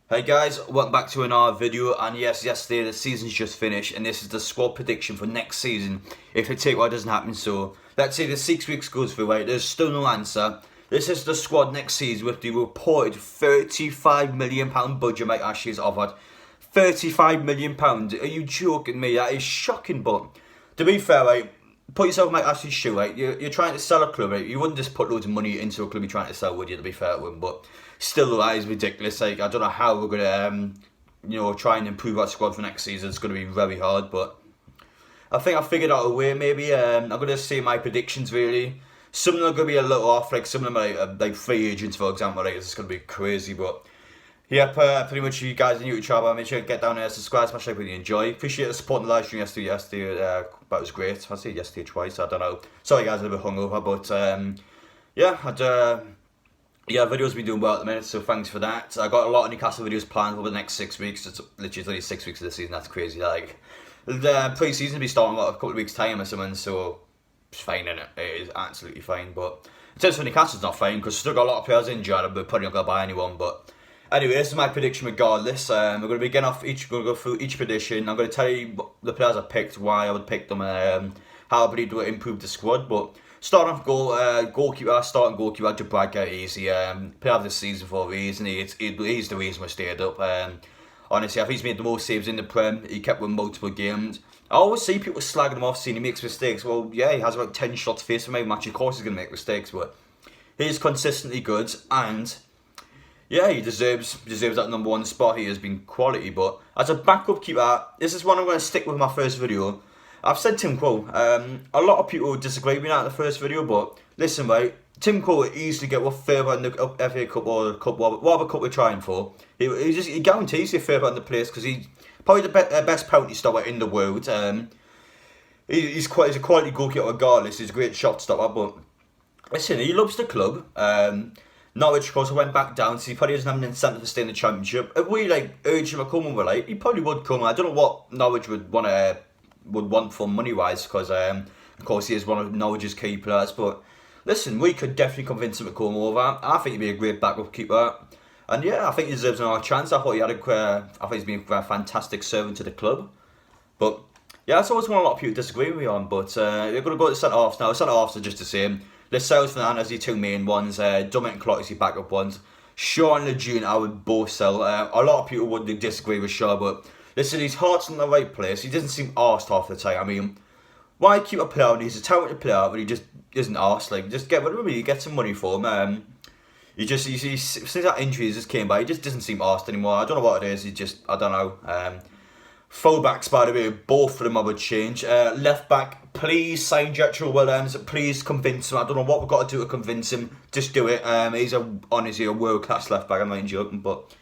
Hey guys, welcome back to another video, and yes, yesterday the season's just finished and this is the squad prediction for next season if the takeover doesn't happen. So let's say the 6 weeks goes through, right, there's still no answer. This is the squad next season with the reported £35 million budget Mike Ashley has offered. £35 million, are you joking me? That is shocking. But to be fair, right, put yourself in Mike Ashley's shoe, right? You're trying to sell a club, right? You wouldn't just put loads of money into a club you're trying to sell, would you, to be fair to him? But still, that is ridiculous. Like, I don't know how we're going to, try and improve our squad for next season. It's going to be very hard, but I think I figured out a way, maybe. I'm going to say my predictions, really. Some of them are going to be a little off, like some of them are like free agents, for example. Like, it's going to be crazy, but yep, pretty much you guys are new to channel. Make sure to get down there, subscribe, smash like when you enjoy. Appreciate the support in the live stream yesterday. That was great. I said yesterday twice, I don't know. Sorry guys, I'm a bit hungover, but videos been doing well at the minute, so thanks for that. I got a lot of Newcastle videos planned over the next 6 weeks. It's literally only 6 weeks of the season, that's crazy. Like, the pre-season will be starting about a couple of weeks' time or something, so it's fine, innit? It is absolutely fine, but in terms of Newcastle, it's not fine, because we've still got a lot of players injured, and we're probably not going to buy anyone, but anyway, this is my prediction regardless. We're going to be getting off each, going to go through each prediction. I'm going to tell you the players I picked, why I would pick them, how I believe they will improve the squad. But starting off goalkeeper, starting goalkeeper, Jabragga, easy. Player of the season for a reason. He's the reason we stayed up. Honestly, I think he's made the most saves in the Prem. He kept winning multiple games. I always see people slagging him off, saying he makes mistakes. Well, yeah, he has about 10 shots facing him every match. Of course he's going to make mistakes, but he's consistently good, and yeah, he deserves that number one spot. He has been quality, but as a backup keeper, this is one I'm going to stick with my first video. I've said Tim Krul. A lot of people disagree with me at the first video, but listen, right, Tim Krul would easily get further in the FA Cup or the Cup, whatever cup we're trying for. He guarantees you further in the place because he's probably the best penalty stopper in the world. He's a quality goalkeeper regardless. He's a great shot stopper, but listen, he loves the club. Norwich, of course, went back down, so he probably doesn't have an incentive to stay in the Championship. If we urged him to come over, he probably would come. I don't know what Norwich would want for money wise, because of course he is one of Norwich's key players. But listen, we could definitely convince him to come over. I think he'd be a great backup keeper, and yeah, I think he deserves another chance. I think he's been a fantastic servant to the club. But yeah, that's always one a lot of people disagree with me on. But they're going to go to centre halves now. Centre halves are just the same. Lascelles, Fernandez, the two main ones. Dominic Clark is the backup ones. Shaw and Lejeune, I would both sell. A lot of people would disagree with Shaw, but listen, his heart's in the right place. He doesn't seem arsed half the time. I mean, why keep a player? He's a talented player, but he just isn't arsed. Like, just get rid of him. You get some money for him. Since that injury just came by, he just doesn't seem arsed anymore. I don't know what it is. I don't know. Fullbacks, by the way, both of them I would change. Left back, please sign Jetro Williams. Please convince him. I don't know what we've got to do to convince him. Just do it. He's honestly a world class left back. I'm not even joking, but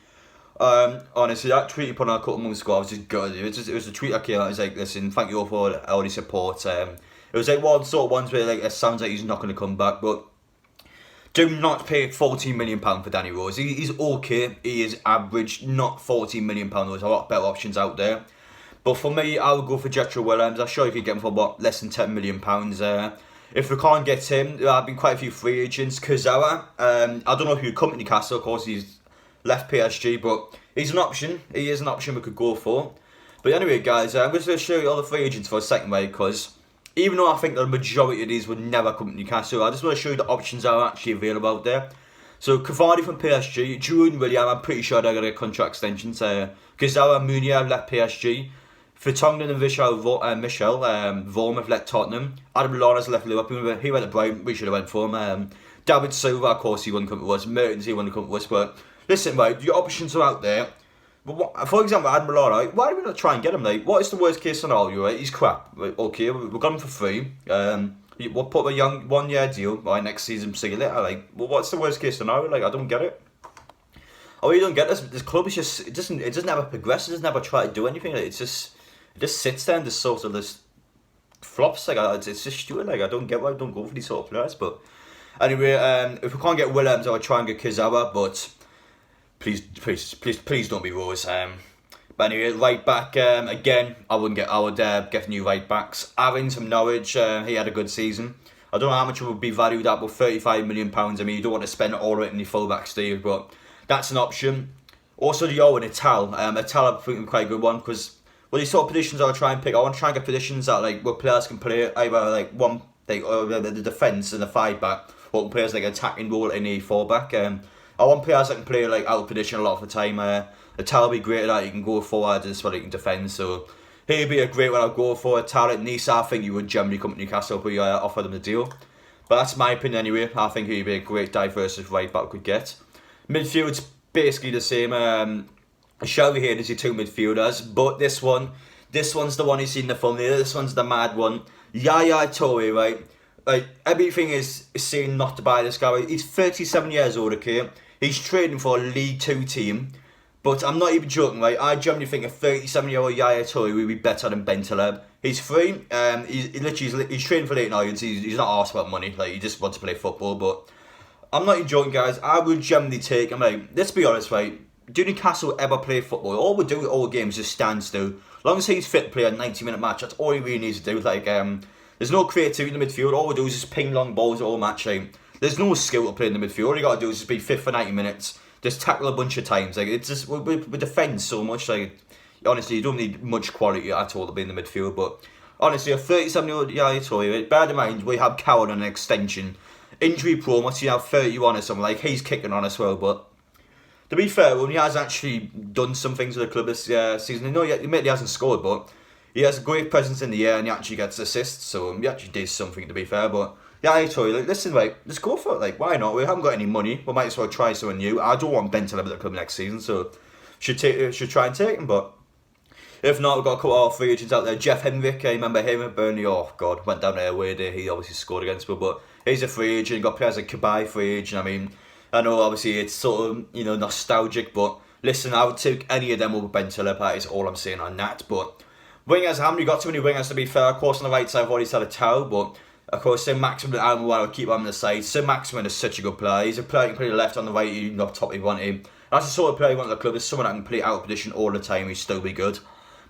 honestly, that tweet he put on a couple months ago, I was just good. It was a tweet I came out. It was like, listen, thank you all for all the support. It was like one sort of ones where like it sounds like he's not going to come back, but do not pay £14 million for Danny Rose. He's okay. He is average, not £14 million. There's a lot better options out there. But for me, I would go for Jetro Williams. I'm sure you could get him for what, less than £10 million. If we can't get him, there have been quite a few free agents. Kurzawa, I don't know who would come to Newcastle. Of course, he's left PSG, but he's an option. He is an option we could go for. But anyway, guys, I'm going to show you all the free agents for a second, right? Because even though I think the majority of these would never come to Newcastle, I just want to show you the options that are actually available out there. So, Cavani from PSG, June William, I'm pretty sure they're going to get contract extensions. Kurzawa, Munier left PSG. Vertonghen and Michel Vorm have left Tottenham. Adam Lawrence left Liverpool. He went to Brighton. We should have went for him. David Silva, of course, he wouldn't come to us. Mertens, he wouldn't come to us. But listen, right, your options are out there. But for example, Adam Lawrence, why do we not try and get him? Like, what is the worst case scenario? Right, he's crap. Right, okay, we've got him for free. We'll put a young 1 year deal. Right, next season, see you later. Like, well, what's the worst case scenario? Like, I don't get it. Oh, you don't get this. This club is just it doesn't ever progress. It doesn't ever try to do anything. Like, it just sits there and just sort of this flops. Like, it's just stupid. Like, I don't get why I don't go for these sort of players. But anyway, if we can't get Williams, I would try and get Kurzawa. But please don't be Rose. But anyway, right back again. I would get new right backs. Aarons from Norwich. He had a good season. I don't know how much it would be valued at, but £35 million. I mean, you don't want to spend it all right in your full back, Steve, but that's an option. Also, Yo and Ital. Ital, I think, is quite a good one because these sort of positions I would try and pick. I want to try and get positions that like where players can play either like one like the defence and the five back, or players like attacking role in a four back. I want players that can play like out of position a lot of the time. Ital will be great at that. He can go forward as well. He can defend. So he'd be a great one I'd go for. Ital at Nice, I think you would generally come to Newcastle if we offer them the deal. But that's my opinion anyway. I think he'd be a great diverse right back we could get. Midfield's basically the same. Shelby here is your two midfielders, but this one's the one you see in the thumbnail. This one's the mad one. Yaya Toure, right? Like everything is saying not to buy this guy. Right? He's 37 years old, okay? He's trading for a League Two team, but I'm not even joking, right? I generally think a 37-year-old Yaya Toure would be better than Bentaleb. He's free. He's training for Leighton Orient. He's not asked about money. Like he just wants to play football, but I'm not even joking, guys. I would generally take him. Like let's be honest, right? Do Newcastle ever play football? All we do with all games is stand still. As long as he's fit to play a 90-minute match, that's all he really needs to do. Like, there's no creativity in the midfield. All we do is just ping long balls all match. Like, there's no skill to play in the midfield. All you got to do is just be fit for 90 minutes. Just tackle a bunch of times. Like, it's just, we defend so much. Like, honestly, you don't need much quality at all to be in the midfield. But, honestly, a 37-year-old Yaya Toure, bear in mind, we have Coward on an extension. Injury prone, what's he have, 31 or something. Like, he's kicking on as well, but to be fair, when he has actually done some things with the club this season, no, he admittedly hasn't scored, but he has a great presence in the air and he actually gets assists, so he actually did something, to be fair. But yeah, I told you, like, listen, right, let's go for it. Like, why not? We haven't got any money. We might as well try something new. I don't want Ben to live at the club next season, so should try and take him. But if not, we've got a couple of free agents out there. Jeff Hendrick, I remember him at Burnley. Oh God, went down there away day. He obviously scored against me, but he's a free agent. Got players like Kabai, free agent. I mean, I know obviously it's sort of, you know, nostalgic, but listen, I would take any of them over Ben Tiller. That is all I'm saying on that. But wingers, I haven't got too many wingers, to be fair. Of course, on the right side, I've already said a Tau, but of course, Sim Maximin, I would keep on the side. Sim Maximin is such a good player. He's a player who can play the left on the right, you know, top you want him. That's the sort of player you want at the club. Is someone that can play out of position all the time. He'll still be good.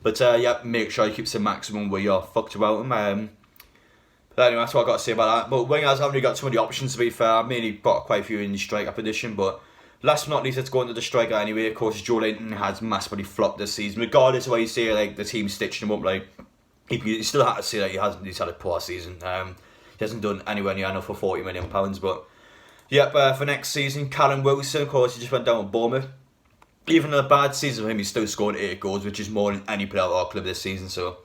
But yeah, make sure you keep Sim Maximin where you're fucked about him. But anyway, that's what I've got to say about that. But wingers, I haven't really got too many options, to be fair. I've mainly got quite a few in the striker position, but last but not least, let's go into the striker anyway. Of course, Joe Linton has massively flopped this season. Regardless of what you say, like, the team stitched him up, like, he still had to say that he's had a poor season. He hasn't done anywhere near enough for £40 million, but yep, for next season, Callum Wilson, of course, he just went down with Bournemouth. Even in a bad season for him, he's still scored 8 goals, which is more than any player at our club this season, so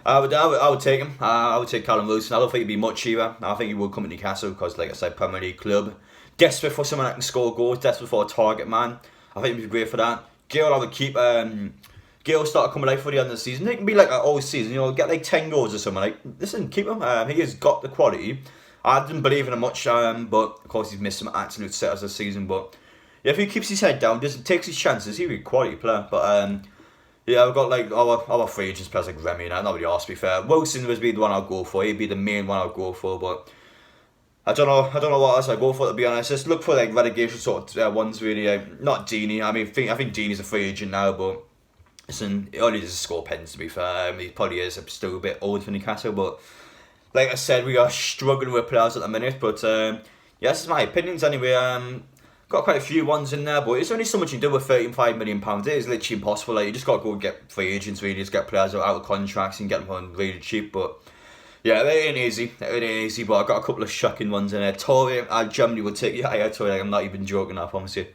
I would take him. I would take Callum Wilson. I don't think he'd be much either. I think he would come to Newcastle because, like I said, Premier League club. Desperate for someone that can score goals. Desperate for a target man. I think he'd be great for that. Gale, I would keep. Gale started coming out for the end of the season. It can be like an all season, you know, get like 10 goals or something. Like, listen, keep him. He has got the quality. I didn't believe in him much, but of course he's missed some absolute setters this season. But yeah, if he keeps his head down, just takes his chances, he'll be a quality player. But yeah, we've got like our free agents players like Remy and that. Nobody else, to be fair. Wilson would be the one I'd go for. He'd be the main one I'd go for. But I don't know what else I'd go for, to be honest. Just look for like relegation sort of ones, really. Not Deeney. I mean, I think Deeney's a free agent now, but listen, he only does score pens, to be fair. He probably is still a bit old for Newcastle, but like I said, we are struggling with players at the minute. But yeah, this is my opinions anyway. Got quite a few ones in there, but it's only so much you can do with £35 million. It is literally impossible. Like, you just got to go and get free agents, really. Just get players out of contracts and get them on really cheap. But yeah, it ain't easy. It ain't easy, but I've got a couple of shocking ones in there. Toure, I generally would take Toure. Like, I'm not even joking, I promise you.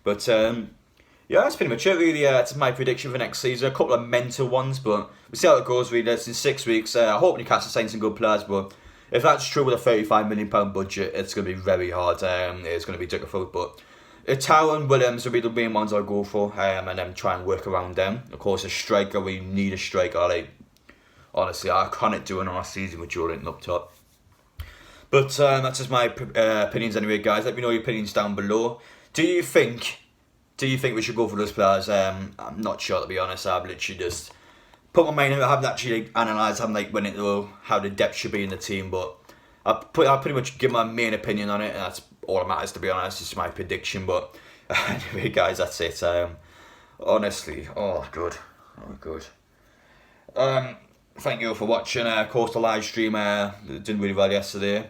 But yeah, that's pretty much it, really. It's my prediction for next season. A couple of mental ones, but we'll see how it goes, really. It's in 6 weeks. I hope Newcastle signs some good players, but if that's true with a £35 million budget, it's going to be very hard. It's going to be difficult, but Tao and Williams will be the main ones I'll go for, and then try and work around them. Of course, a striker, we need a striker. Like, honestly, I can't do another season with Joe Linton up top. But that's just my opinions anyway, guys. Let me know your opinions down below. Do you think we should go for those players? I'm not sure, to be honest. I've literally just put my mind in it. I haven't actually analysed, went into how the depth should be in the team, but I pretty much give my main opinion on it, and that's all that matters, to be honest. It's my prediction, but anyway, guys, that's it. Honestly, good. Thank you all for watching. Of course, the live stream didn't really well yesterday.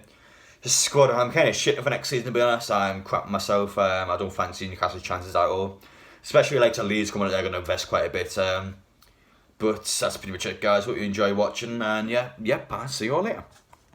The squad, I'm kind of shit for next season, to be honest. I'm crapping myself. I don't fancy Newcastle's chances at all. especially like to Leeds coming out, they're going to invest quite a bit. But that's pretty much it, guys. Hope you enjoy watching, and yeah, bye. See you all later.